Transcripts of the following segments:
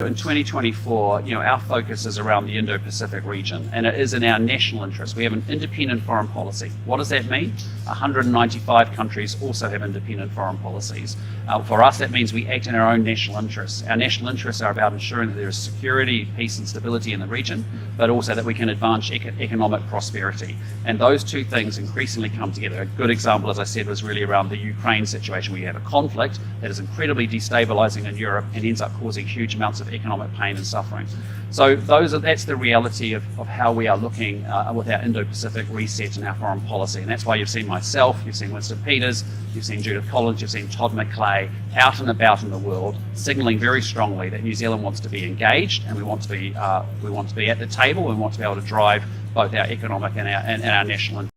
In 2024, our focus is around the Indo-Pacific region, and it is in our national interest. We have an independent foreign policy. What does that mean? 195 countries also have independent foreign policies. For us, that means we act in our own national interests. Our national interests are about ensuring that there is security, peace and stability in the region, but also that we can advance economic prosperity. And those two things increasingly come together. A good example, as I said, was really around the Ukraine situation, where you have a conflict that is incredibly destabilizing in Europe and ends up causing huge amounts of economic pain and suffering. So that's the reality of how we are looking with our Indo-Pacific reset and our foreign policy. And that's why you've seen myself, you've seen Winston Peters, you've seen Judith Collins, you've seen Todd McClay out and about in the world, signalling very strongly that New Zealand wants to be engaged, and we want to be at the table, and we want to be able to drive both our economic and our national interests.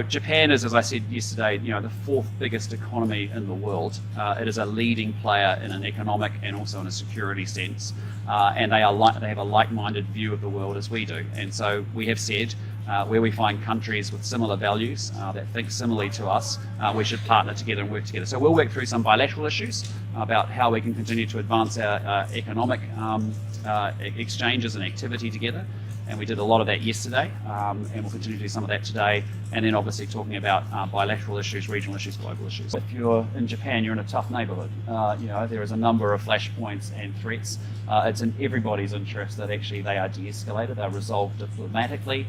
Japan is, as I said yesterday, the fourth biggest economy in the world. It is a leading player in an economic and also in a security sense, and they have a like-minded view of the world as we do. And so we have said, where we find countries with similar values that think similarly to us, we should partner together and work together. So we'll work through some bilateral issues about how we can continue to advance our economic exchanges and activity together. And we did a lot of that yesterday, and we'll continue to do some of that today. And then obviously talking about bilateral issues, regional issues, global issues. If you're in Japan, you're in a tough neighbourhood. There is a number of flashpoints and threats. It's in everybody's interest that actually they are de-escalated, they're resolved diplomatically.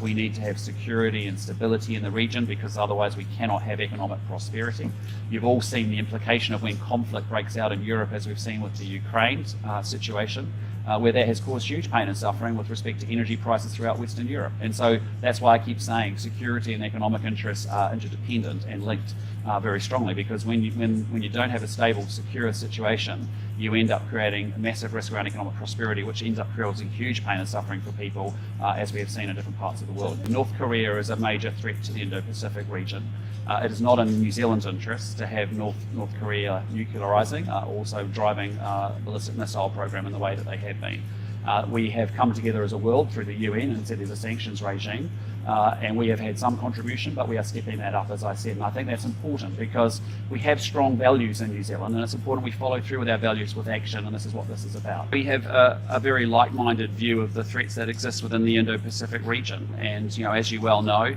We need to have security and stability in the region, because otherwise we cannot have economic prosperity. You've all seen the implication of when conflict breaks out in Europe, as we've seen with the Ukraine situation. Where that has caused huge pain and suffering with respect to energy prices throughout Western Europe. And so that's why I keep saying security and economic interests are interdependent and linked very strongly, because when you don't have a stable, secure situation, you end up creating a massive risk around economic prosperity, which ends up causing huge pain and suffering for people, as we have seen in different parts of the world. North Korea is a major threat to the Indo-Pacific region. It is not in New Zealand's interest to have North Korea nuclearising, also driving ballistic missile program in the way that they have been. We have come together as a world through the UN and said there's a sanctions regime, and we have had some contribution, but we are stepping that up, as I said, and I think that's important because we have strong values in New Zealand, and it's important we follow through with our values with action, and this is what this is about. We have a very like-minded view of the threats that exist within the Indo-Pacific region, and as you well know,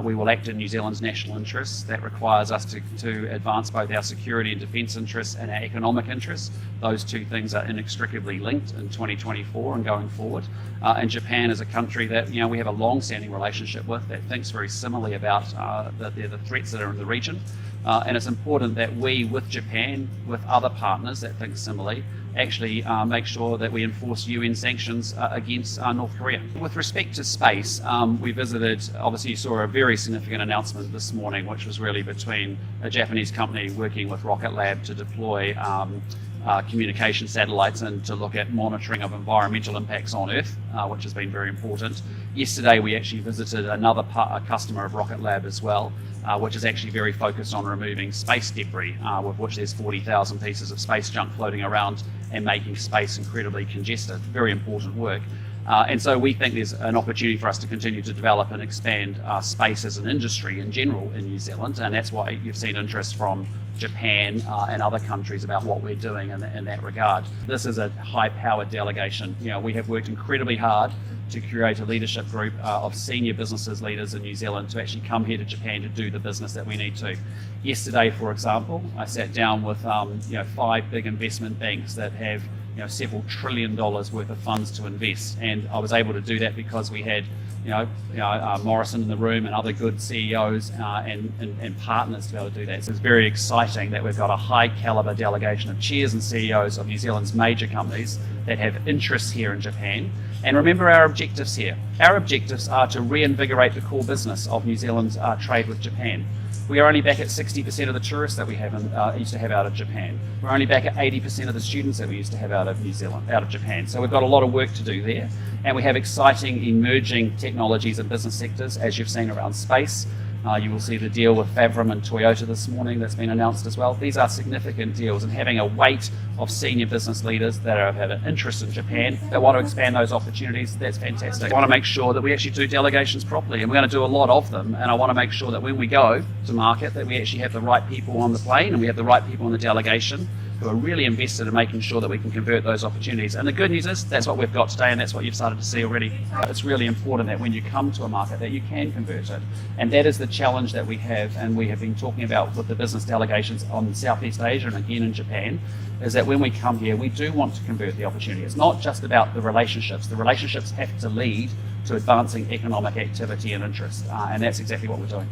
we will act in New Zealand's national interests. That requires us to advance both our security and defence interests and our economic interests. Those two things are inextricably linked in 2024 and going forward. And Japan is a country that we have a long-standing relationship with, that thinks very similarly about the threats that are in the region. And it's important that we, with Japan, with other partners that think similarly, actually make sure that we enforce UN sanctions against North Korea. With respect to space, we visited, obviously you saw a very significant announcement this morning, which was really between a Japanese company working with Rocket Lab to deploy communication satellites and to look at monitoring of environmental impacts on Earth, which has been very important. Yesterday we actually visited another customer of Rocket Lab as well, which is actually very focused on removing space debris, with which there's 40,000 pieces of space junk floating around and making space incredibly congested. Very important work. And so we think there's an opportunity for us to continue to develop and expand space as an industry in general in New Zealand, and that's why you've seen interest from Japan and other countries about what we're doing in that regard. This is a high-powered delegation. We have worked incredibly hard to create a leadership group of senior businesses leaders in New Zealand to actually come here to Japan to do the business that we need to. Yesterday, for example, I sat down with 5 big investment banks that have several $1 trillion worth of funds to invest, and I was able to do that because we had Morrison in the room and other good CEOs and partners to be able to do that. So it's very exciting that we've got a high caliber delegation of chairs and CEOs of New Zealand's major companies that have interests here in Japan. And remember our objectives here. Our objectives are to reinvigorate the core business of New Zealand's trade with Japan. We are only back at 60% of the tourists that we used to have out of Japan. We're only back at 80% of the students that we used to have out of New Zealand, out of Japan. So we've got a lot of work to do there. And we have exciting emerging technologies and business sectors, as you've seen around space. You will see the deal with Favrim and Toyota this morning that's been announced as well. These are significant deals, and having a weight of senior business leaders that have an interest in Japan, that want to expand those opportunities, that's fantastic. I want to make sure that we actually do delegations properly, and we're going to do a lot of them, and I want to make sure that when we go to market that we actually have the right people on the plane and we have the right people in the delegation who are really invested in making sure that we can convert those opportunities. And the good news is that's what we've got today, and that's what you've started to see already. It's really important that when you come to a market that you can convert it. And that is the challenge that we have, and we have been talking about with the business delegations on Southeast Asia and again in Japan, is that when we come here, we do want to convert the opportunity. It's not just about the relationships. The relationships have to lead to advancing economic activity and interest, and that's exactly what we're doing.